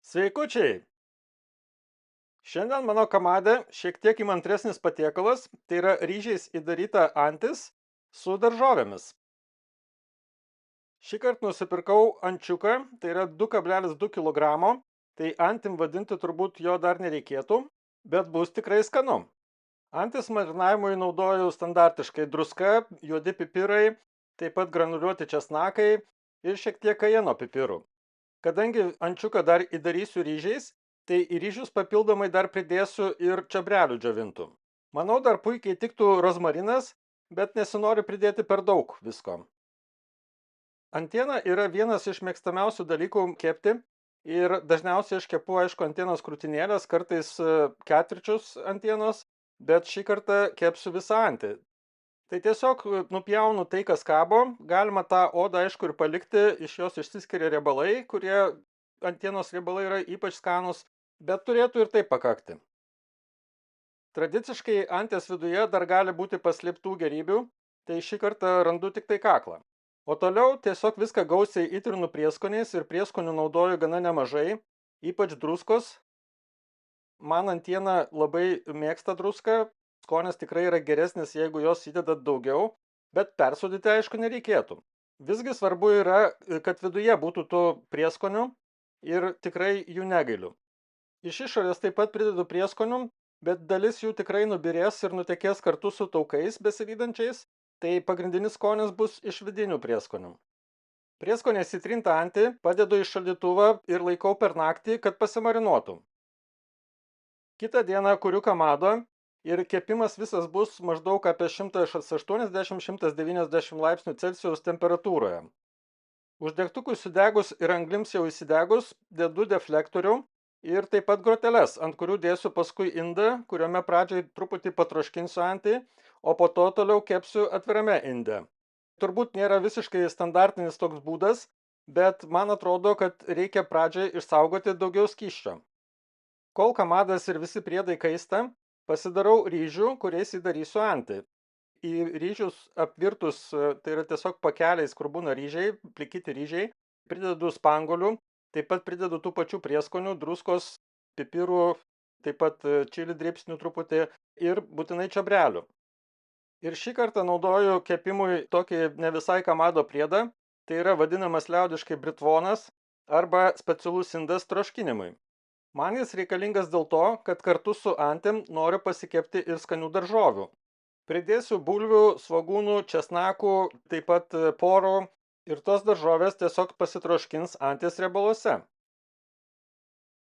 Sveikučiai! Šiandien mano kamade šiek tiek įmantresnis patiekalas, tai yra ryžiais įdaryta antis su daržovėmis. Šįkart nusipirkau ančiuką, tai yra 2,2 kg, tai antim vadinti turbūt jo dar nereikėtų, bet bus tikrai skanu. Antis marinavimui naudoju standartiškai druska, juodi pipirai, taip pat granuliuoti česnakai ir šiek tiek kajeno pipirų. Kadangi ančiuką dar įdarysiu ryžiais, tai į ryžius papildomai dar pridėsiu ir čiobrelių džiovintų. Manau, dar puikiai tiktų rozmarinas, bet nesinori pridėti per daug visko. Antiena yra vienas iš mėgstamiausių dalykų kepti ir dažniausiai aš kepu, aišku, antienos krūtinėlės, kartais ketvirčius antienos, bet šį kartą kepsiu visą antį. Tai tiesiog nupjaunu tai, kas kabo, galima tą odą, aišku, ir palikti, iš jos išsiskiria riebalai, kurie antienos riebalai yra ypač skanūs, bet turėtų ir taip pakakti. Tradiciškai anties viduje dar gali būti paslėptų gerybių, tai šį kartą randu tik tai kaklą. O toliau tiesiog viską gausiai įtrinu prieskoniais ir prieskonių naudoju gana nemažai, ypač druskos. Man antiena labai mėgsta druską, skonis tikrai yra geresnis, jeigu jos įdedat daugiau, bet persūdyti aišku nereikėtų. Visgi svarbu yra, kad viduje būtų tų prieskonių ir tikrai jų negailiu. Iš išorės taip pat pridedu prieskonių, bet dalis jų tikrai nubirės ir nutekės kartu su taukais besivydančiais, tai pagrindinis skonis bus iš vidinių prieskonių. Prieskonės įtrintą antį padedu į šaldytuvą ir laikau per naktį, kad pasimarinuotų. Kitą dieną kuriu kamado ir kepimas visas bus maždaug apie 180–190 laipsnių Celsijaus temperatūroje. Uždegtukui sudegus ir anglims jau įsidegus, dedu deflektorių ir taip pat groteles, ant kurių dėsiu paskui indą, kuriame pradžiai truputį patroškinsiu antį, o po to toliau kepsiu atvirame inde. Turbūt nėra visiškai standartinis toks būdas, bet man atrodo, kad reikia pradžiai išsaugoti daugiau skysčio. Kol kamadas ir visi priedai kaista, pasidarau ryžių, kuriais įdarysiu antį. Į ryžius apvirtus, tai yra tiesiog pakeliais, kur būna ryžiai, plikyti ryžiai, pridedu spanguolių, taip pat pridedu tų pačių prieskonių, druskos, pipirų, taip pat čili dribsnių truputį ir būtinai čiobrelių. Ir šį kartą naudoju kepimui tokį ne visai kamado priedą, tai yra vadinamas liaudiškai britvonas arba specialus indas troškinimui. Man jis reikalingas dėl to, kad kartu su antim noriu pasikepti ir skanių daržovių. Pridėsiu bulvių, svogūnų, česnakų, taip pat porų ir tos daržovės tiesiog pasitroškins anties riebaluose.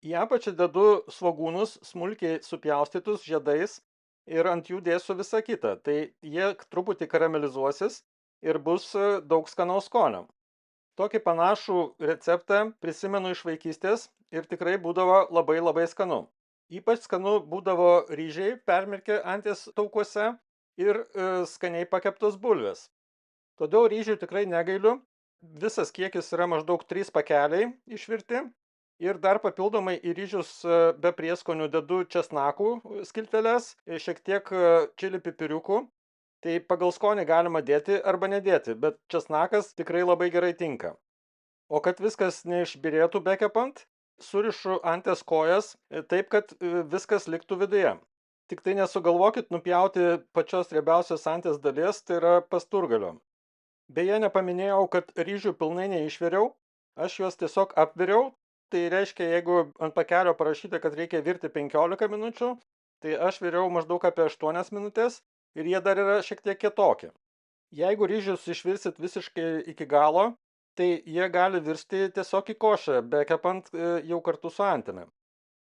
Į apačią dedu svogūnus smulkiai supjaustytus žiedais ir ant jų dėsiu visą kitą, tai jie truputį karamelizuosis ir bus daug skanaus skonio. Tokį panašų receptą prisimenu iš vaikystės ir tikrai būdavo labai skanu. Ypač skanu būdavo ryžiai permirkę anties taukuose ir skaniai pakeptos bulvės. Todėl ryžių tikrai negailiu, visas kiekis yra maždaug 3 pakeliai išvirti ir dar papildomai į ryžius be prieskonių dedu česnakų skilteles, šiek tiek čili pipiriukų, tai pagal skonį galima dėti arba nedėti, bet česnakas tikrai labai gerai tinka. O kad viskas neišbirėtų bekepant, surišu anties kojas taip, kad viskas liktų viduje. Tik tai nesugalvokit nupjauti pačios riebiausios anties dalies, tai yra pasturgalio. Beje, nepaminėjau, kad ryžių pilnai neišviriau, aš juos tiesiog apviriau, tai reiškia, jeigu ant pakelio parašyta, kad reikia virti 15 minučių, tai aš viriau maždaug apie 8 minutės ir jie dar yra šiek tiek kitokie. Jeigu ryžius išvirsit visiškai iki galo, tai jie gali virsti tiesiog į košę, bekepant jau kartu su antimi.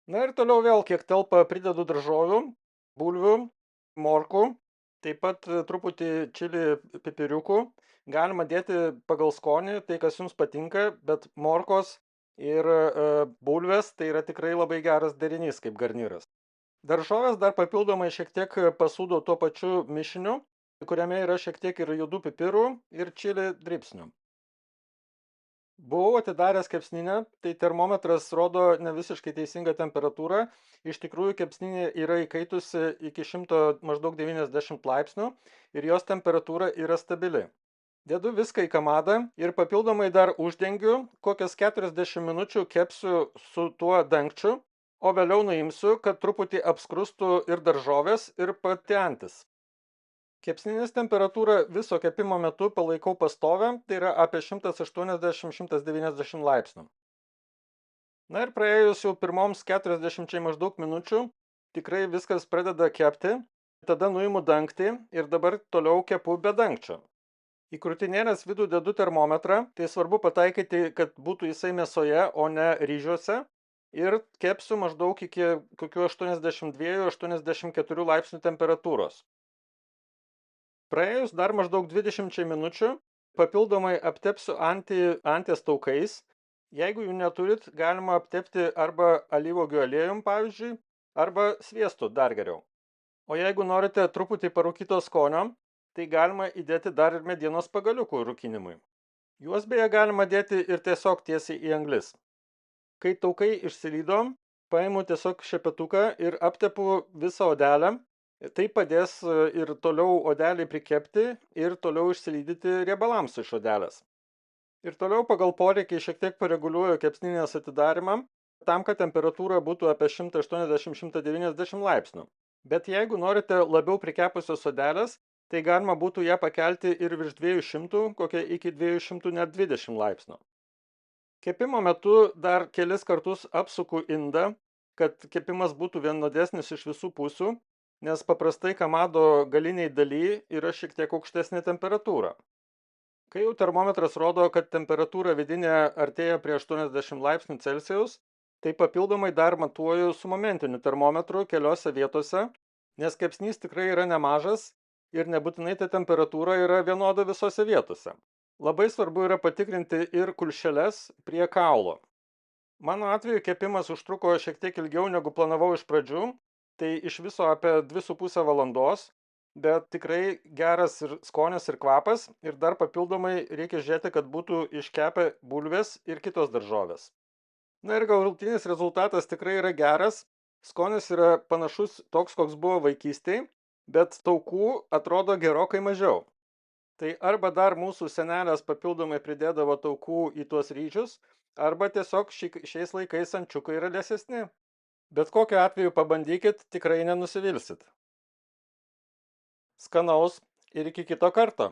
Na ir toliau vėl kiek telpa pridedu daržovių, bulvių, morkų, taip pat truputį čili pipiriukų. Galima dėti pagal skonį, tai kas jums patinka, bet morkos ir bulvės tai yra tikrai labai geras derinys kaip garnyras. Daržovės dar papildomai šiek tiek pasūdau tuo pačiu mišiniu, kuriame yra šiek tiek ir juodų pipirų ir čili dribsnių. Buvau atidaręs kepsninę, tai termometras rodo ne visiškai teisingą temperatūrą. Iš tikrųjų kepsninė yra įkaitusi iki 100 maždaug 90 laipsnių ir jos temperatūra yra stabili. Dedu viską į kamadą ir papildomai dar uždengiu, kokias 40 minučių kepsiu su tuo dangčiu, o vėliau nuimsiu, kad truputį apskrustų ir daržovės, ir pati antis. Kepsninės temperatūrą viso kepimo metu palaikau pastovią, tai yra apie 180–190 laipsnių. Na ir praėjus jau pirmoms 40 maždaug minučių, tikrai viskas pradeda kepti, tada nuimu dangtį ir dabar toliau kepu be dangčio. Į krūtinėlės vidų dedu termometrą, tai svarbu pataikyti, kad būtų jisai mėsoje, o ne ryžiuose. Ir kepsiu maždaug iki kokių 82–84 laipsnių temperatūros. Praėjus dar maždaug 20 minučių, papildomai aptepsiu anties taukais. Jeigu jų neturit, galima aptepti arba alyvuogių aliejum, pavyzdžiui, arba sviestu dar geriau. O jeigu norite truputį parūkyto skonio, tai galima įdėti dar ir medienos pagaliukų rūkinimui. Juos beje galima dėti ir tiesiog tiesiai į anglis. Kai taukai išsilydo, paimu tiesiog šepetuką ir aptepu visą odelę. Tai padės ir toliau odelį prikepti ir toliau išsilydyti riebalams iš odelės. Ir toliau pagal poreikį šiek tiek pareguliuoju kepsninės atidarimą, tam, kad temperatūra būtų apie 180–190 laipsnių. Bet jeigu norite labiau prikepusios odelės, tai galima būtų ją pakelti ir virš 200, kokia iki 220 laipsnių. Kepimo metu dar kelis kartus apsuku indą, kad kepimas būtų vienodesnis iš visų pusių, nes paprastai kamado galiniai daly yra šiek tiek aukštesnė temperatūra. Kai jau termometras rodo, kad temperatūra vidinė artėja prie 80 laipsnių Celsijaus, tai papildomai dar matuoju su momentiniu termometru keliose vietose, nes kepsnys tikrai yra nemažas ir nebūtinai ta temperatūra yra vienoda visose vietose. Labai svarbu yra patikrinti ir kulšeles prie kaulo. Mano atveju kepimas užtruko šiek tiek ilgiau negu planavau iš pradžių, tai iš viso apie 2,5 valandos, bet tikrai geras ir skonis ir kvapas ir dar papildomai reikia žiūrėti, kad būtų iškepę bulvės ir kitos daržovės. Na ir galutinis rezultatas tikrai yra geras, skonis yra panašus toks, koks buvo vaikystėje, bet taukų atrodo gerokai mažiau. Tai arba dar mūsų senelės papildomai pridėdavo taukų į tuos ryžius, arba tiesiog šiais laikais ančiukai yra liesesni. Bet kokiu atveju pabandykit, tikrai nenusivilsit. Skanaus ir iki kito karto.